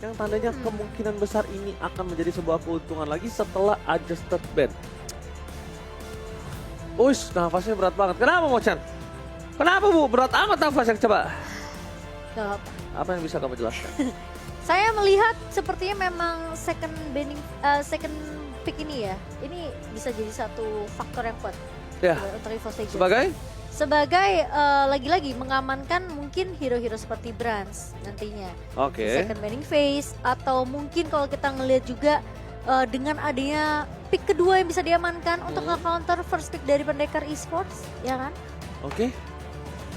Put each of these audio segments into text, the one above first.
yang tandanya kemungkinan besar ini akan menjadi sebuah keuntungan lagi setelah adjusted ban. Uish, nafasnya berat banget. Kenapa Mochan? Kenapa Bu? Berat amat nafasnya, coba. Gak apa. Apa yang bisa kamu jelaskan? Saya melihat sepertinya memang second pick ini ya. Ini bisa jadi satu faktor yang kuat Ya, untuk EVOS Legends. sebagai? Lagi-lagi mengamankan mungkin hero-hero seperti Brands nantinya. Oke. Di second banning phase, atau mungkin kalau kita ngelihat juga dengan adanya pick kedua yang bisa diamankan untuk nge-counter first pick dari Pendekar Esports, ya kan? Oke.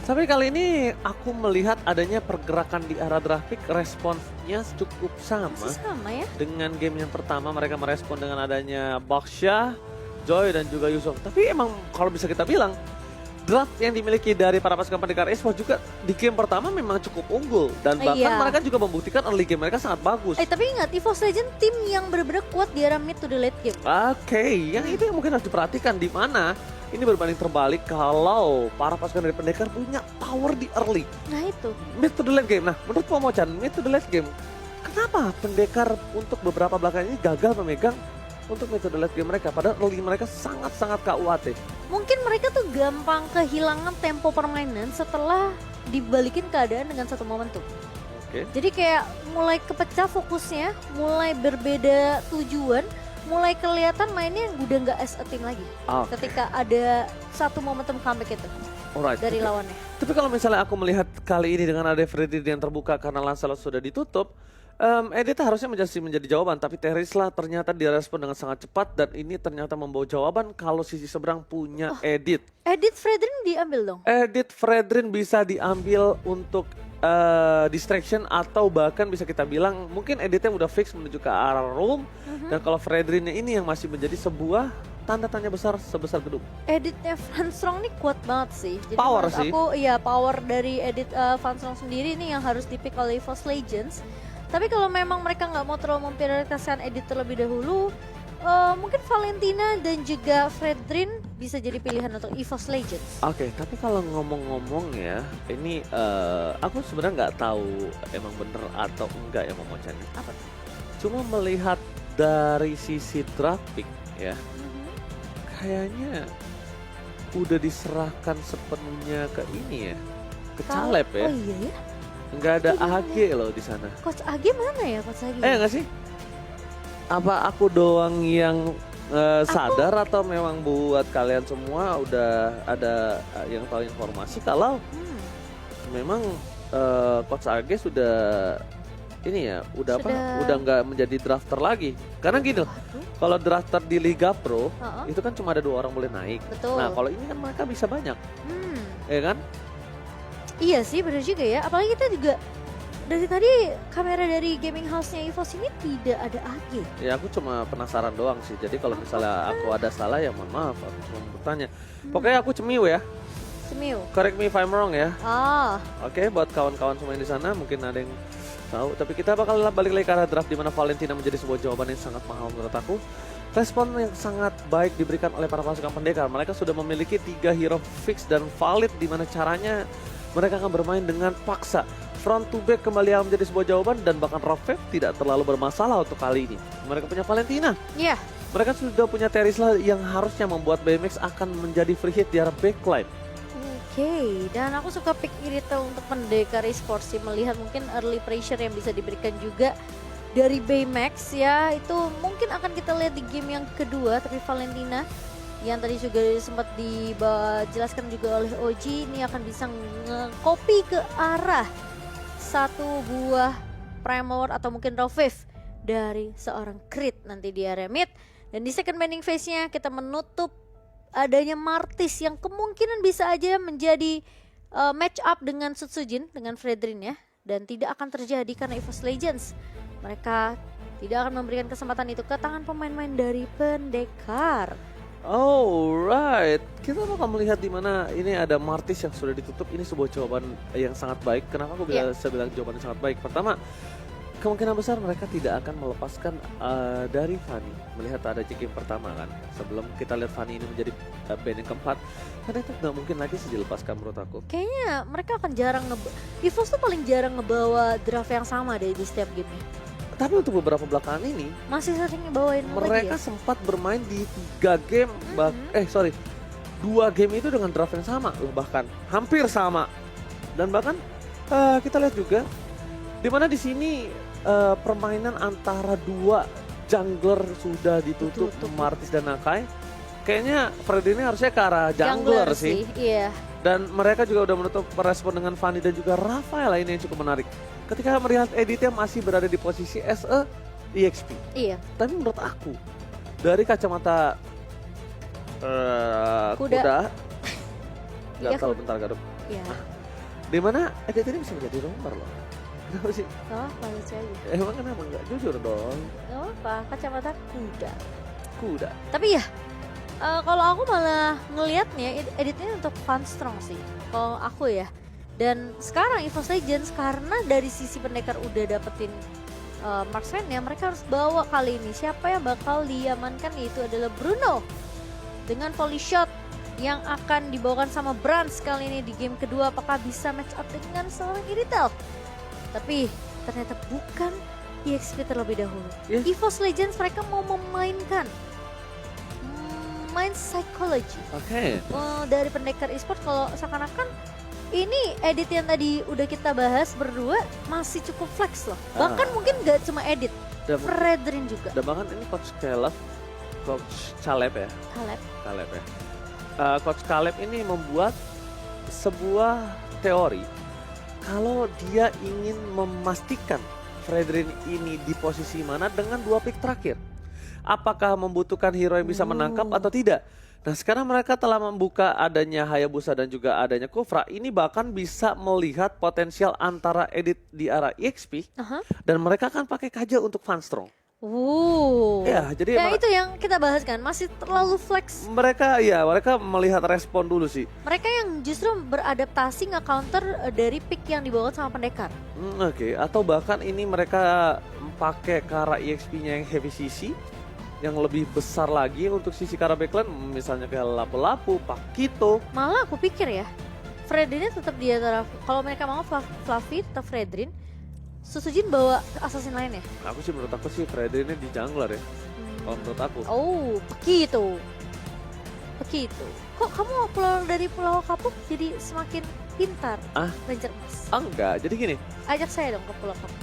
Tapi kali ini aku melihat adanya pergerakan di arah draft pick, responsnya cukup sama. Masih sama ya? Dengan game yang pertama mereka merespon dengan adanya Baksha, Joy dan juga Yusuf. Tapi emang kalau bisa kita bilang draft yang dimiliki dari para pasukan Pendekar Esports juga di game pertama memang cukup unggul. Dan bahkan mereka juga membuktikan early game mereka sangat bagus. Tapi ingat, EVOS Legends tim yang benar-benar kuat di arah mid to the late game. Oke, yang itu yang mungkin harus diperhatikan, di mana ini berbanding terbalik kalau para pasukan dari Pendekar punya power di early. Nah itu. Mid to the late game. Nah menurut Pomochan, mid to the late game, kenapa Pendekar untuk beberapa belakangan ini gagal memegang untuk mid to the late game mereka? Padahal early mereka sangat-sangat KUAT. Mungkin mereka tuh gampang kehilangan tempo permainan setelah dibalikin keadaan dengan satu momentum. Oke. Jadi kayak mulai kepecah fokusnya, mulai berbeda tujuan, mulai kelihatan mainnya udah nggak as a team lagi. Oke. Ketika ada satu momentum comeback itu Alright. dari lawannya. Tapi kalau misalnya aku melihat kali ini dengan ada Freddy yang terbuka karena Lancelot sudah ditutup, Edith harusnya menjadi jawaban, tapi Terisla ternyata direspon dengan sangat cepat dan ini ternyata membawa jawaban kalau sisi seberang punya Edith. Edith Fredrin diambil dong. Edith Fredrin bisa diambil untuk distraction atau bahkan bisa kita bilang mungkin Edithnya udah fix menuju ke arah room dan kalau Fredrinnya ini yang masih menjadi sebuah tanda tanya besar sebesar gedung. Editnya Van Strong nih kuat banget sih. Jadi Power menurut sih. aku iya power dari Edit Van Strong sendiri nih yang harus dipick oleh EVOS Legends. Tapi kalau memang mereka nggak mau terlalu memprioritaskan Edit terlebih dahulu, mungkin Valentina dan juga Fredrin bisa jadi pilihan untuk EVOS Legends. Oke, tapi kalau ngomong-ngomong ya, ini aku sebenarnya nggak tahu emang bener atau enggak ya Momocannya. Apa tuh? Cuma melihat dari sisi traffic ya, kayaknya udah diserahkan sepenuhnya ke ini ya, ke Caleb ya. Oh iya ya? Nggak ada Iya, AG loh di sana. Coach AG mana ya Coach AG? Nggak sih? Apa aku doang yang sadar atau memang buat kalian semua udah ada yang tahu informasi kalau memang Coach AG sudah ini ya, udah nggak menjadi drafter lagi. Karena gini loh, kalau drafter di Liga Pro itu kan cuma ada 2 orang boleh naik. Betul. Nah kalau ini kan mereka bisa banyak, ya kan? Iya sih benar juga ya. Apalagi kita juga dari tadi kamera dari gaming house-nya EVOS ini tidak ada AG. Ya aku cuma penasaran doang sih. Jadi kalau misalnya aku ada salah ya mohon maaf, aku cuma bertanya. Pokoknya aku cemiu ya. Semiu. Correct me if I'm wrong ya. Oke. Buat kawan-kawan semua yang di sana mungkin ada yang tahu. Tapi kita bakal balik lagi ke arah draft di mana Valentina menjadi sebuah jawaban yang sangat mahal menurut aku. Respon yang sangat baik diberikan oleh para pasukan Pendekar. Mereka sudah memiliki 3 hero fix dan valid di mana caranya mereka akan bermain dengan paksa. Front to back kembali akan menjadi sebuah jawaban dan bahkan Rafef tidak terlalu bermasalah untuk kali ini. Mereka punya Valentina. Iya. Mereka sudah punya Terisla yang harusnya membuat BMX akan menjadi free hit di arah backline. Oke, dan aku suka pick Irita untuk Pendekar Esports sih, melihat mungkin early pressure yang bisa diberikan juga dari Baymax ya. Itu mungkin akan kita lihat di game yang kedua, tapi Valentina yang tadi juga sempat dijelaskan juga oleh Oji ini akan bisa nge-copy ke arah satu buah Premor atau mungkin Rafef dari seorang Crit nanti di area mid. Dan di second banning phase-nya kita menutup adanya Martis yang kemungkinan bisa aja menjadi match up dengan Sutsujin, dengan Fredrin ya. Dan tidak akan terjadi karena EVOS Legends mereka tidak akan memberikan kesempatan itu ke tangan pemain-pemain dari Pendekar. Alright, kita bakal melihat di mana ini ada Martis yang sudah ditutup. Ini sebuah jawaban yang sangat baik. Kenapa aku bisa bilang jawaban yang sangat baik? Pertama, kemungkinan besar mereka tidak akan melepaskan dari Fanny. Melihat ada game pertama kan, sebelum kita lihat Fanny ini menjadi band yang keempat, karena itu nggak mungkin lagi sih dilepaskan menurut aku. Kayaknya mereka akan jarang EVOS tuh paling jarang ngebawa draft yang sama deh di setiap game-nya. Tapi untuk beberapa belakangan ini Masih sering bawain mereka lagi ya? sempat bermain di 3 game, sorry, 2 game itu dengan draft yang sama loh, bahkan hampir sama. Dan bahkan kita lihat juga di mana di sini permainan antara 2 jungler sudah ditutup, Martis dan Nakai. Kayaknya Freddy ini harusnya ke arah jungler sih. Iya. Dan mereka juga udah menutup respon dengan Fanny dan juga Rafael, ini yang cukup menarik. Ketika melihat Edithnya masih berada di posisi as a EXP. Iya. Tapi menurut aku, dari kacamata kuda. Iya, Gatal bentar Gadup. Iya. Dimana Edith ini bisa menjadi romer loh. Kenapa sih? Gak apa-apa, lucu aja. Emang kenapa nggak jujur dong? Gak apa-apa, kacamata kuda. Kuda. Tapi ya, kalau aku malah ngelihatnya editnya untuk fun strong sih. Kalau aku ya. Dan sekarang EVOS Legends karena dari sisi pendekar udah dapetin marksman-nya, mereka harus bawa kali ini. Siapa yang bakal diamankan yaitu adalah Bruno. Dengan volley shot yang akan dibawakan sama Brands kali ini di game kedua. Apakah bisa match up dengan seorang Iritel? Tapi ternyata bukan EXP terlebih dahulu. Yes. EVOS Legends mereka mau memainkan mind psychology Oke. dari pendekar esports. Kalau seakan-akan ini edit yang tadi udah kita bahas berdua masih cukup flex loh. Bahkan mungkin gak cuma edit, Dan, Fredrin juga. dan bahkan ini Coach Caleb ya. Caleb ya. Coach Caleb ini membuat sebuah teori kalau dia ingin memastikan Fredrin ini di posisi mana dengan 2 pick terakhir. Apakah membutuhkan hero yang bisa menangkap atau tidak? Nah, sekarang mereka telah membuka adanya Hayabusa dan juga adanya Kufra. Ini bahkan bisa melihat potensial antara edit di arah EXP dan mereka akan pakai Kaja untuk Funstrong. Ya, jadi ya itu yang kita bahas kan, masih terlalu flex. Mereka melihat respon dulu sih. Mereka yang justru beradaptasi nge-counter dari pick yang dibawa sama pendekar. Oke. Atau bahkan ini mereka pakai Kara EXP-nya yang heavy CC yang lebih besar lagi untuk sisi Kara backline, misalnya kayak Lapu-Lapu, Pakito. Malah aku pikir ya, Fredrin tetap di antara, kalau mereka mau Fluffy atau Fredrin, Susujin bawa assassin lain ya? Menurut aku sih Fredrin ini di jungler ya. Kalau menurut aku. Oh, begitu. Kok kamu pulang dari Pulau Kapuk jadi semakin pintar? Ranger Mas. Enggak, jadi gini. Ajak saya dong ke Pulau Kapuk.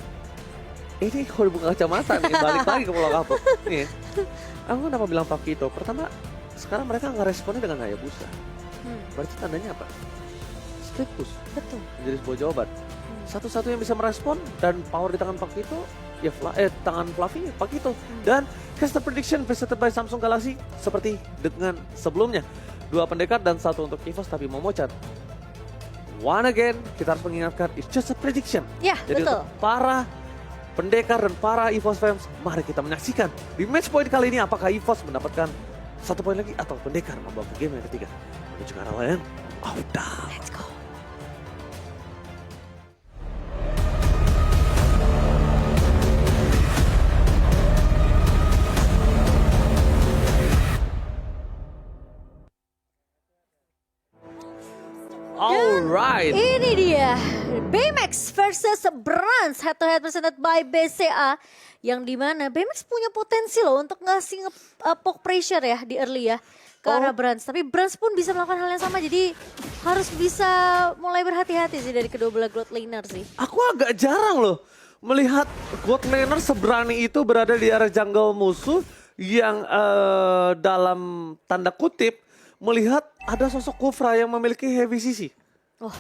Ini kalau buka kacamata nih, balik lagi ke Pulau Kapuk. Nih, aku kenapa bilang Pakito? Pertama, sekarang mereka nggak responnya dengan Hayabusa. Berarti tandanya apa? Split push. Betul. Menjadi sebuah jawaban. Satu-satu yang bisa merespon dan power di tangan Pakito, ya tangan Fluffy, Pakito. Dan caster prediction presented by Samsung Galaxy seperti dengan sebelumnya. 2 pendekar dan 1 untuk EVOS, tapi Momocan. One again, kita harus mengingatkan, it's just a prediction. Ya, Jadi betul. untuk para pendekar dan para EVOS fans, mari kita menyaksikan di match point kali ini apakah EVOS mendapatkan 1 poin lagi atau pendekar membawa ke game yang ketiga. Menuju ke arah lain, down. Let's go. Alright. Ini dia Baymax versus Brands head to head presented by BCA, yang dimana Baymax punya potensi loh untuk ngasih poke pressure ya di early ya ke arah Brands. Tapi Brands pun bisa melakukan hal yang sama, jadi harus bisa mulai berhati-hati sih dari kedua belah God laner sih. Aku agak jarang loh melihat God laner seberani itu berada di area jungle musuh yang dalam tanda kutip melihat ada sosok Kufra yang memiliki heavy CC. Oh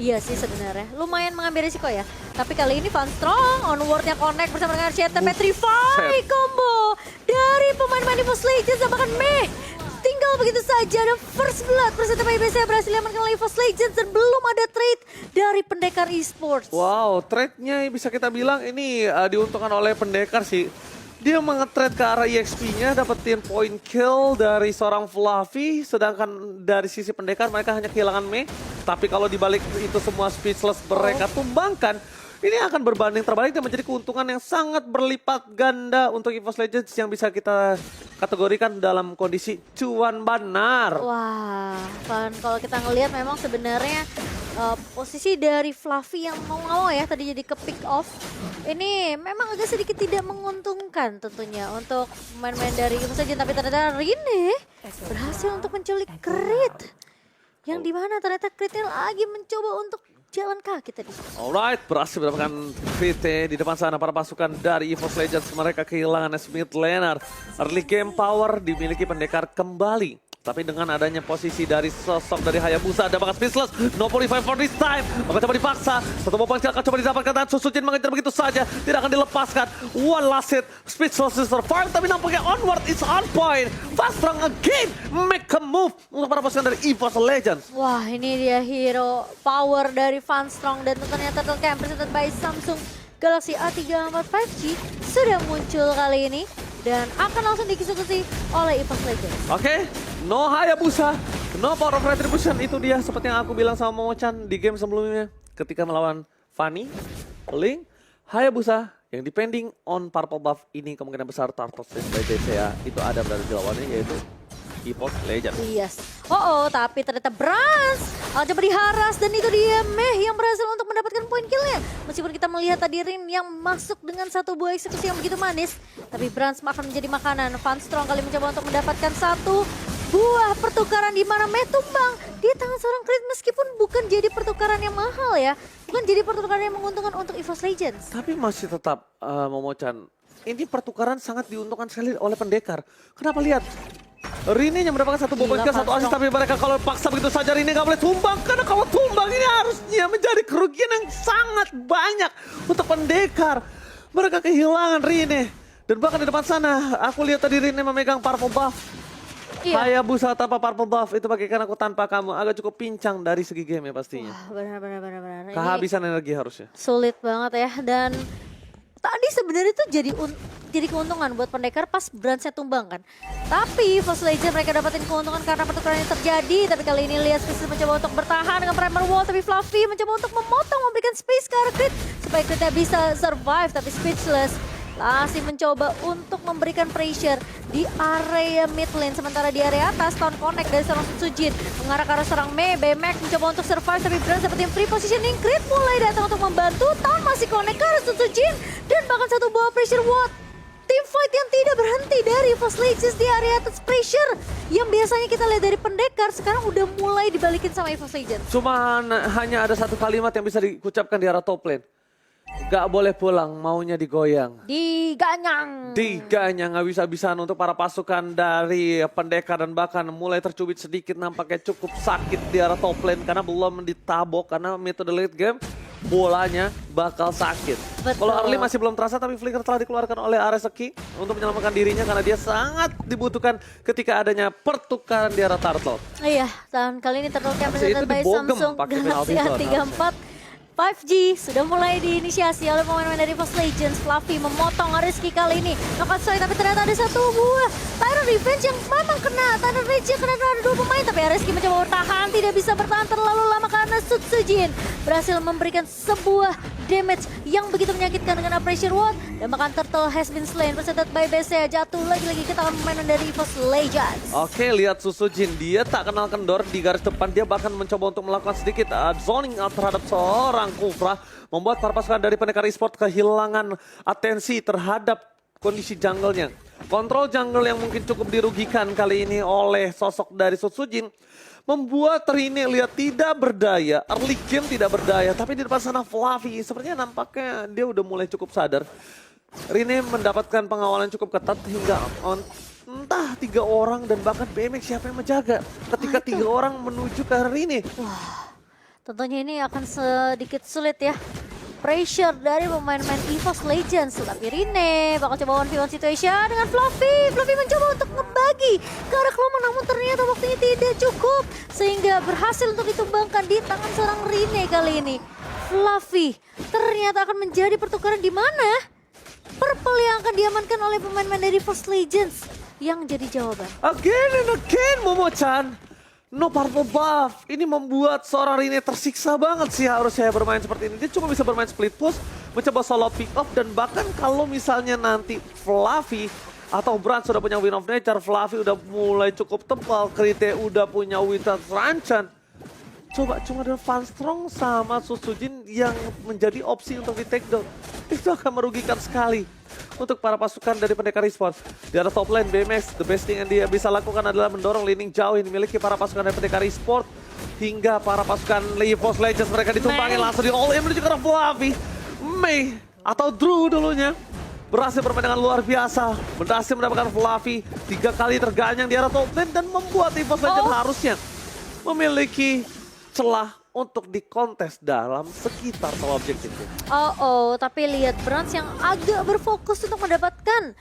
iya sih sebenarnya, lumayan mengambil risiko ya. Tapi kali ini Funstrong onwardnya connect bersama dengan CT Petrify combo dari pemain EVOS Legends. Bahkan Mei tinggal begitu saja, ada first blood bersama IBC berhasil diamankan oleh EVOS Legends dan belum ada trade dari pendekar esports. Wow, trade-nya bisa kita bilang ini diuntungkan oleh pendekar sih. Dia nge-trade ke arah EXP-nya, dapetin point kill dari seorang Fluffy, sedangkan dari sisi pendekar mereka hanya kehilangan Mei. Tapi kalau dibalik itu semua speechless mereka tumbangkan, ini akan berbanding terbalik dan menjadi keuntungan yang sangat berlipat ganda untuk EVOS Legends yang bisa kita kategorikan dalam kondisi cuan benar. Wah, kalau kita ngelihat memang sebenarnya posisi dari Fluffy yang mau ya tadi jadi ke pick off. Ini memang agak sedikit tidak menguntungkan tentunya untuk pemain-pemain dari Evo saja, tapi ternyata Rine berhasil untuk menculik Crit. Yang dimana ternyata Critnya lagi mencoba untuk jalan kaki tadi. Alright, berhasil mendapatkan VT di depan sana para pasukan dari EVOS Legends. Mereka kehilangan Smith Leonard. Early game power dimiliki pendekar kembali. Tapi dengan adanya posisi dari sosok dari Hayabusa, ada bakat Speechless, no qualify for this time. Maka coba dipaksa, satu bomba kecil akan coba didapatkan dan Susujin mengejar begitu saja, tidak akan dilepaskan. One last hit, Speechless is survive, tapi nampaknya onward is on point. Fast Strong again, make a move untuk para pasukan dari EVOS Legends. Wah, ini dia hero power dari Van Strong dan tentunya Turtle Camp presented by Samsung Galaxy A34 5G sudah muncul kali ini dan akan langsung dieksekusi oleh EVOS Legends. Oke, no Hayabusa, no power of retribution. Itu dia seperti yang aku bilang sama Momo-chan di game sebelumnya. Ketika melawan Fanny, Link, Hayabusa yang depending on purple buff ini kemungkinan besar Turtle Stage by DCA itu ada berada di lawannya yaitu EVOS Legends. Yes. Tapi ternyata Brans coba diharas dan itu dia Meh yang berhasil untuk mendapatkan poin killnya. Meskipun kita melihat tadi Rin yang masuk dengan satu buah eksekusi yang begitu manis, tapi Brans akan menjadi makanan. Van Strong kali mencoba untuk mendapatkan satu buah pertukaran di mana Meh tumbang di tangan seorang Crit meskipun bukan jadi pertukaran yang mahal ya. Bukan jadi pertukaran yang menguntungkan untuk EVOS Legends. Tapi masih tetap Momo-chan, ini pertukaran sangat diuntungkan sekali oleh pendekar. Kenapa lihat? Rine yang mendapatkan satu bobot kill, satu assist, tapi mereka kalau paksa begitu saja Rine nggak boleh tumbang. Karena kalau tumbang ini harusnya menjadi kerugian yang sangat banyak untuk pendekar. Mereka kehilangan Rine. Dan bahkan di depan sana, aku lihat tadi Rine memegang purple buff. Iya. Hayabusa tanpa purple buff, itu bagaikan aku tanpa kamu. Agak cukup pincang dari segi game ya pastinya. Wah, benar. Kehabisan energi harusnya. Sulit banget ya, dan tadi sebenarnya tuh jadi keuntungan buat pendekar pas Bransnya tumbang kan. Tapi EVOS Legends mereka dapetin keuntungan karena pertukaran yang terjadi. Tapi kali ini lihat Speechless mencoba untuk bertahan dengan Primer Wall, tapi Fluffy mencoba untuk memotong, memberikan space ke arah Crit supaya Critnya bisa survive. Tapi Speechless masih mencoba untuk memberikan pressure di area mid lane. Sementara di area atas, Town Connect dari seorang Sujin mengarah ke arah seorang Mei. Baymax mencoba untuk survive, tapi Brans dapetin free positioning. Crit mulai datang untuk membantu. Town masih connect ke arah Sujin dan bahkan satu buah pressure ward. Team fight yang tidak berhenti dari EVOS Legends di area atas, pressure yang biasanya kita lihat dari pendekar sekarang udah mulai dibalikin sama EVOS Legends. Cuman hanya ada satu kalimat yang bisa diucapkan di arah top lane. Gak boleh pulang, maunya digoyang. Diganyang. Diganyang habis-habisan untuk para pasukan dari pendekar dan bahkan mulai tercubit sedikit nampaknya cukup sakit di arah top lane karena belum ditabok karena metode late game bolanya bakal sakit. Betul. Kalau early masih belum terasa tapi Flicker telah dikeluarkan oleh Areseki untuk menyelamatkan dirinya karena dia sangat dibutuhkan ketika adanya pertukaran di arah Turtle. Iya, dan kali ini Turtle Camp Itu presented by dibogem Samsung pakai Galaxy penalti zone. A34 5G sudah mulai diinisiasi oleh pemain-pemain dari EVOS Legends. Fluffy memotong Rizky kali ini. Knockout strike, tapi ternyata ada satu buah Tyrant Revenge yang memang kena. Tyrant Revenge yang kena ada dua pemain, tapi Rizky mencoba bertahan. Tidak bisa bertahan terlalu lama karena Sutsujin berhasil memberikan sebuah damage yang begitu menyakitkan dengan Pressure Ward. Dan bahkan Turtle has been slain. Presented by BC jatuh lagi-lagi ke tangan pemain dari EVOS Legends. Oke, lihat Susujin, dia tak kenal kendor di garis depan. Dia bahkan mencoba untuk melakukan sedikit zoning out terhadap seorang Kufra, membuat para pasukan dari pendekar e-sport kehilangan atensi terhadap kondisi jungle-nya. Kontrol jungle yang mungkin cukup dirugikan kali ini oleh sosok dari Susujin membuat Rine lihat tidak berdaya, early game tidak berdaya, tapi di depan sana Fluffy sepertinya nampaknya dia udah mulai cukup sadar. Rine mendapatkan pengawalan cukup ketat hingga entah 3 orang dan bahkan BMX siapa yang menjaga ketika 3 orang menuju ke Rine. Tentunya ini akan sedikit sulit ya. Pressure dari pemain-pemain EVOS Legends. Tapi Rine bakal coba 1v1 situation dengan Fluffy. Fluffy mencoba untuk ngebagi ke arah Kelomang, namun ternyata waktunya tidak cukup. Sehingga berhasil untuk ditumbangkan di tangan seorang Rine kali ini. Fluffy ternyata akan menjadi pertukaran di mana Purple yang akan diamankan oleh pemain-pemain dari EVOS Legends yang jadi jawaban. Again and again, Momo-chan. No purple buff. Ini membuat seorang Rine tersiksa banget sih harusnya bermain seperti ini. Dia cuma bisa bermain split push, mencoba solo pick off, dan bahkan kalau misalnya nanti Fluffy atau Brand sudah punya Win of Nature, Fluffy udah mulai cukup tebal, Krite udah punya Winter Ranchan. Coba cuma ada Fanstrong sama Susujin yang menjadi opsi untuk di take down. Itu akan merugikan sekali untuk para pasukan dari Pendekar Esports. Di arah top lane, BMX, the best thing yang dia bisa lakukan adalah mendorong laning jauh yang dimiliki para pasukan dari Pendekar Esports. Hingga para pasukan EVOS Legends mereka ditumpangi langsung di all in menuju ke arah Fluffy. Mei atau Drew dulunya berhasil bermain dengan luar biasa. Berhasil mendapatkan Fluffy 3 kali terganyang di arah top lane dan membuat EVOS Legends harusnya memiliki celah untuk dikontes dalam sekitar soal objektifnya. Tapi lihat Brans yang agak berfokus untuk mendapatkan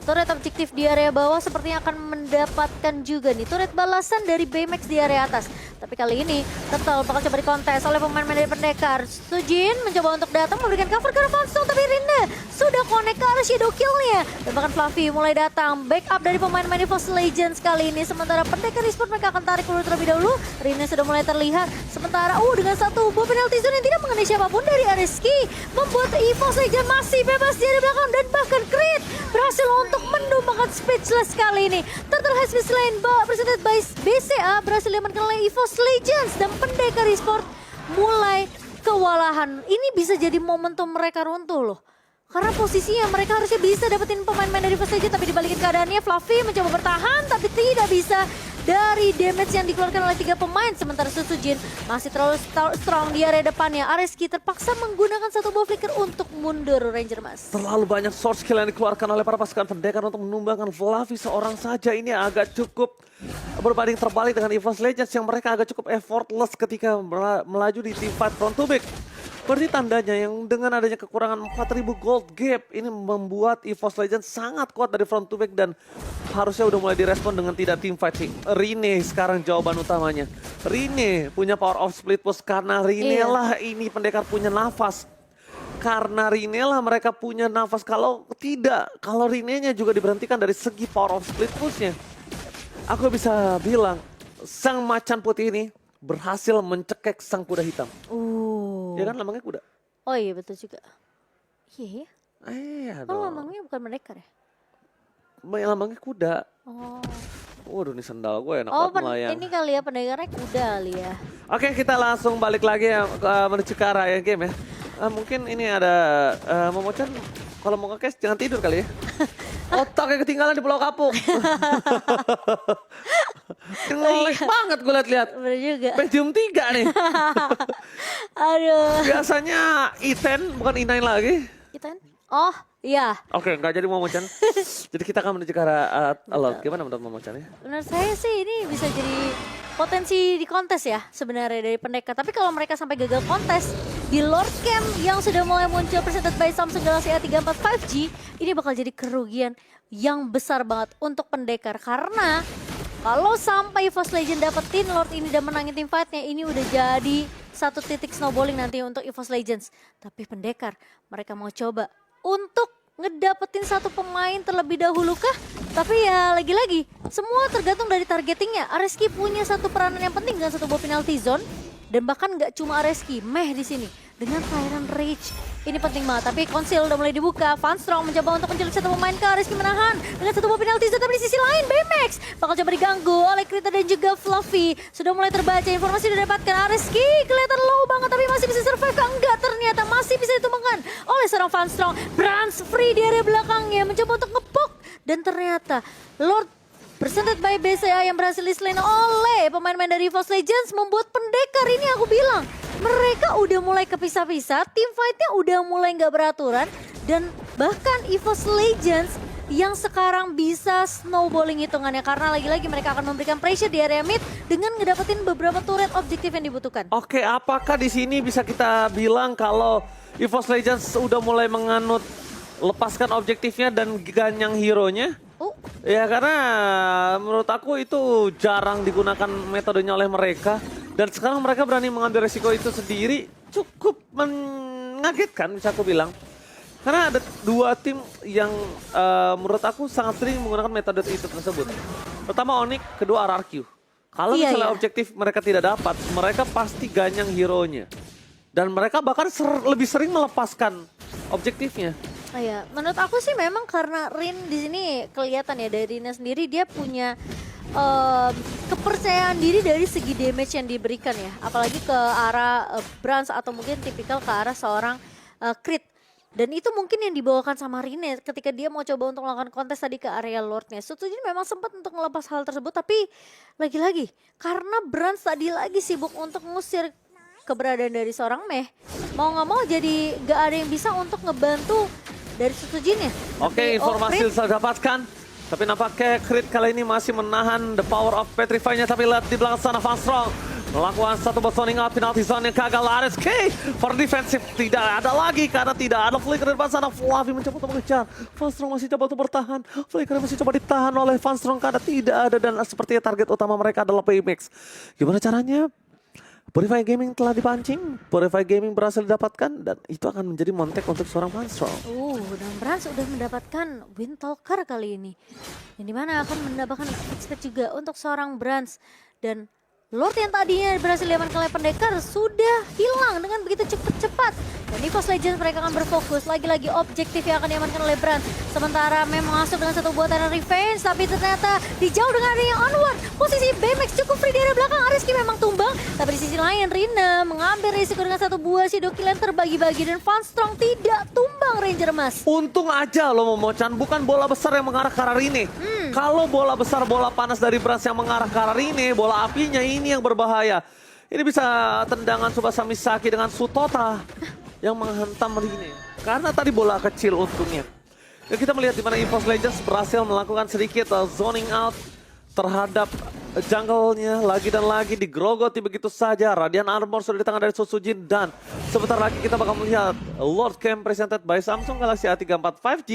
turret objektif di area bawah sepertinya akan mendapatkan juga nih turret balasan dari Baymax di area atas. Tapi kali ini Turtle bakal coba dikontes oleh pemain-pemain dari Pendekar. Sujin mencoba untuk datang memberikan cover ke Fanstone, tapi Rinda sudah connect ke arah shadow kill-nya. Dan bahkan Fluffy mulai datang backup dari pemain-pemain EVOS Legends kali ini. Sementara Pendekar Esports mereka akan tarik dulu terlebih dahulu. Rinda sudah mulai terlihat. Sementara dengan satu buah penalti zone yang tidak mengenai siapapun dari Areski membuat EVOS Legends masih bebas di area belakang dan bahkan Crit berhasil untuk menumbangkan Speechless kali ini. Turtle has been slain presented by BCA berhasil diamankan oleh EVOS Legends dan Pendekar Esports mulai kewalahan. Ini bisa jadi momentum mereka runtuh loh. Karena posisinya mereka harusnya bisa dapetin pemain-pemain dari EVOS Legends, tapi dibalikin keadaannya Fluffy mencoba bertahan tapi tidak bisa dari damage yang dikeluarkan oleh 3 pemain. Sementara Susujin masih terlalu strong di area depannya. Areski terpaksa menggunakan satu buah flicker untuk mundur Ranger Mas. Terlalu banyak source skill yang dikeluarkan oleh para pasukan Pendekar untuk menumbangkan Fluffy seorang saja. Ini agak cukup berbanding terbalik dengan EVOS Legends yang mereka agak cukup effortless ketika melaju di team fight front to back. Berarti tandanya yang dengan adanya kekurangan 4000 gold gap ini membuat EVOS Legends sangat kuat dari front to back dan harusnya udah mulai direspon dengan tidak team fight sih. Rine sekarang jawaban utamanya. Rine punya power of split push karena Rine lah ini Pendekar punya nafas. Karena Rine lah mereka punya nafas. Kalau tidak, kalau Rine-nya juga diberhentikan dari segi power of split push-nya. Aku bisa bilang sang macan putih ini berhasil mencekek sang kuda hitam. Ya kan lambangnya kuda. Oh iya betul juga. Iya. Dong. Lambangnya bukan Pendekar ya? Lambangnya kuda. Oh. Waduh nih sendal gue enak banget melayang. Ini kali ya Pendekarnya kuda kali ya. Oke kita langsung balik lagi ya menuju ke arah ya game ya. Mungkin ini ada Momochan kalau mau nge-cash jangan tidur kali ya. Otaknya ketinggalan di Pulau Kapuk. Ngelek banget gue liat-liat. Bener juga. Medium 3 nih. Aduh. Biasanya I10 bukan I9 lagi. Kita oh iya. Oke nggak jadi Momochan. Jadi kita akan menuju ke arah Alot. Gimana menurut Momochan ya? Menurut saya sih ini bisa jadi potensi di kontes ya sebenarnya dari Pendekar. Tapi kalau mereka sampai gagal kontes di Lord Camp yang sudah mulai muncul presented by Samsung Galaxy A34 5G, ini bakal jadi kerugian yang besar banget untuk Pendekar. Karena kalau sampai EVOS Legend dapetin Lord ini dan menangin tim fightnya, ini udah jadi satu titik snowballing nanti untuk EVOS Legends. Tapi Pendekar mereka mau coba untuk ngedapetin satu pemain terlebih dahulu kah? Tapi ya lagi-lagi semua tergantung dari targetingnya. Areski punya satu peranan yang penting dengan satu buah penalty zone. Dan bahkan nggak cuma Areski, Meh di sini dengan Tyrant Rage ini penting banget. Tapi konsil udah mulai dibuka. Fanstrong mencoba untuk menculik satu pemain ke Areski menahan dengan satu buah penalty zone. Tapi di sisi lain Baymax bakal coba diganggu oleh Krita dan juga Fluffy. Sudah mulai terbaca informasi sudah dapatkan. Areski kelihatan low banget tapi masih bisa survive. Enggak, ternyata masih bisa ditumbangkan oleh seorang Fanstrong. Brans free di area belakangnya mencoba untuk ngepok dan ternyata Lord presented by BCA yang berhasil dislain oleh pemain-pemain dari EVOS Legends membuat Pendekar ini aku bilang mereka udah mulai kepisah-pisah, tim fightnya udah mulai nggak beraturan dan bahkan EVOS Legends yang sekarang bisa snowballing hitungannya karena lagi-lagi mereka akan memberikan pressure di area mid dengan ngedapetin beberapa turret objektif yang dibutuhkan. Oke, apakah di sini bisa kita bilang kalau EVOS Legends udah mulai menganut lepaskan objektifnya dan ganyang hero-nya? Ya karena menurut aku itu jarang digunakan metodenya oleh mereka. Dan sekarang mereka berani mengambil resiko itu sendiri cukup mengagetkan bisa aku bilang. Karena ada dua tim yang menurut aku sangat sering menggunakan metode itu tersebut. Pertama Onyx, kedua RRQ. Kalau misalnya objektif mereka tidak dapat, mereka pasti ganyang hero-nya. Dan mereka bahkan lebih sering melepaskan objektifnya. Oh ya, menurut aku sih memang karena Rin di sini kelihatan ya dari Rina sendiri dia punya kepercayaan diri dari segi damage yang diberikan ya. Apalagi ke arah Brans atau mungkin tipikal ke arah seorang crit. Dan itu mungkin yang dibawakan sama Rine ketika dia mau coba untuk melakukan kontes tadi ke area Lordnya. Sutsujin memang sempat untuk ngelepas hal tersebut, tapi lagi-lagi karena Brans tadi lagi sibuk untuk ngusir keberadaan dari seorang Meh, mau nggak mau jadi gak ada yang bisa untuk ngebantu dari Sutsujinnya. Oke, informasi yang saya dapatkan. Tapi nampaknya Crit kali ini masih menahan the power of Petrify-nya. Tapi lihat di belakang sana Van Strong melakukan satu bosoning out penalty zone yang gagal. RSK for defensive tidak ada lagi karena tidak ada flicker di depan sana. Fluffy mencoba untuk mengejar. Van Strong masih coba untuk bertahan. Flicker masih coba ditahan oleh Van Strong karena tidak ada, dan sepertinya target utama mereka adalah Baymax. Gimana caranya? Purify Gaming telah dipancing, Purify Gaming berhasil didapatkan, dan itu akan menjadi montek untuk seorang Van Strong. Dan Brans sudah mendapatkan Windtalker kali ini. Yang dimana akan mendapatkan expect juga untuk seorang Brans. Dan Lord yang tadinya berhasil diamankan oleh pendekar sudah hilang dengan begitu cepat. Dan EVOS Legends mereka akan berfokus. Lagi-lagi objektif yang akan diamankan oleh Brans. Sementara memang masuk dengan satu buatan revenge, tapi ternyata dijauh dengan adanya Onward. Posisi Baymax cukup free di area belakang. Ariski memang tumbang, tapi di sisi lain Rina mengambil risiko dengan satu buah Shadow Kill yang terbagi-bagi, dan Van Strong tidak tumbang Ranger Emas. Untung aja lo Momochan, bukan bola besar yang mengarah ke arah Rine. Kalau bola besar, bola panas dari Brans yang mengarah ke arah Rine, bola apinya ini yang berbahaya. Ini bisa tendangan Tsubasa Misaki dengan Sutota yang menghantam Rine. Karena tadi bola kecil untungnya. Dan kita melihat di mana EVOS Legends berhasil melakukan sedikit zoning out terhadap jungle-nya lagi dan lagi digrogoti begitu saja. Radiant Armor sudah di tangan dari Sutsujin, dan sebentar lagi kita bakal melihat Lord Camp presented by Samsung Galaxy A34 5G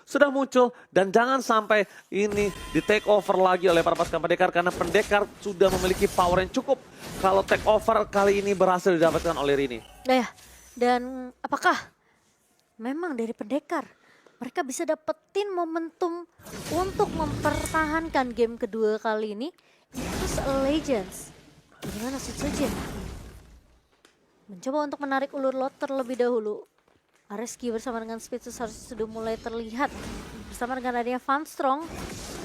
sudah muncul, dan jangan sampai ini di take over lagi oleh para pasukan pendekar karena pendekar sudah memiliki power yang cukup kalau take over kali ini berhasil didapatkan oleh Rini. Dan apakah memang dari pendekar mereka bisa dapetin momentum untuk mempertahankan game kedua kali ini? Terus Legends, bagaimana Sutsujin mencoba untuk menarik ulur lot terlebih dahulu. Ariski bersama dengan Spitzus harus sudah mulai terlihat bersama dengan adanya Van Strong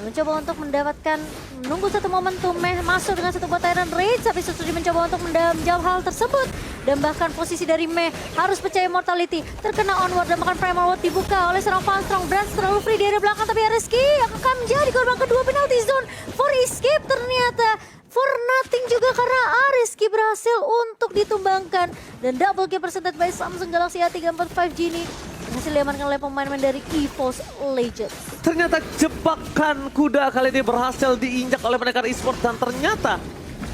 mencoba untuk mendapatkan menunggu satu momentum masuk dengan satu buat Iron Rage, tapi Sutsujin mencoba untuk menjawab hal tersebut, dan bahkan posisi dari Meh harus percaya Mortality terkena Onward, dan bahkan Primal Ward dibuka oleh seorang Van Strong. Brans terlalu free di area belakang, tapi Ariski akan menjadi korban kedua penalty zone for escape ternyata. For nothing juga karena Ariski berhasil untuk ditumbangkan, dan double kill presented by Samsung Galaxy A34 5G ini berhasil diamankan oleh pemain dari EVOS Legends. Ternyata jebakan kuda kali ini berhasil diinjak oleh pendekar esports, dan ternyata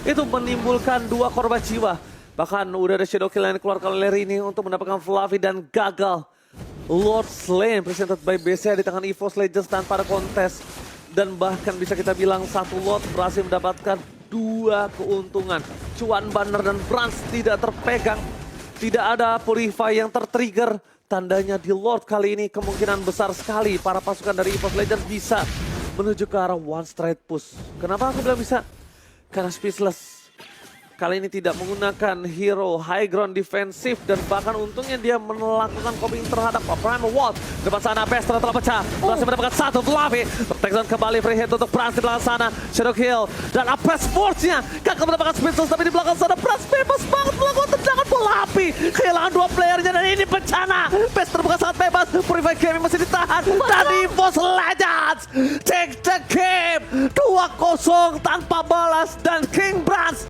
itu menimbulkan dua korban jiwa. Bahkan udah ada Shadow Kill yang dikeluarkan oleh Rini untuk mendapatkan Fluffy, dan gagal. Lord Slain presented by BCA di tangan EVOS Legends tanpa ada kontes. Dan bahkan bisa kita bilang satu Lord berhasil mendapatkan dua keuntungan. Cuan Banner dan Brans tidak terpegang. Tidak ada Purify yang tertrigger. Tandanya di Lord kali ini kemungkinan besar sekali para pasukan dari EVOS Legends bisa menuju ke arah one straight push. Kenapa aku bilang bisa? Karena Speechless kali ini tidak menggunakan hero high ground defensif, dan bahkan untungnya dia melakukan coping terhadap Primal Ward. Depan sana Pestra telah pecah, berhasil mendapatkan satu Fluffy. Takedown kembali free hit untuk Brans di belakang sana. Shadow Kill dan Apes Force-nya gagal mendapatkan Speechless, tapi di belakang sana Brans bebas banget melakukan tendangan bola api. Kehilangan dua playernya, dan ini bencana. Pestra bukan sangat bebas, Purify Gaming masih ditahan. Dan EVOS Legends take the game 2-0 tanpa balas, dan King Brans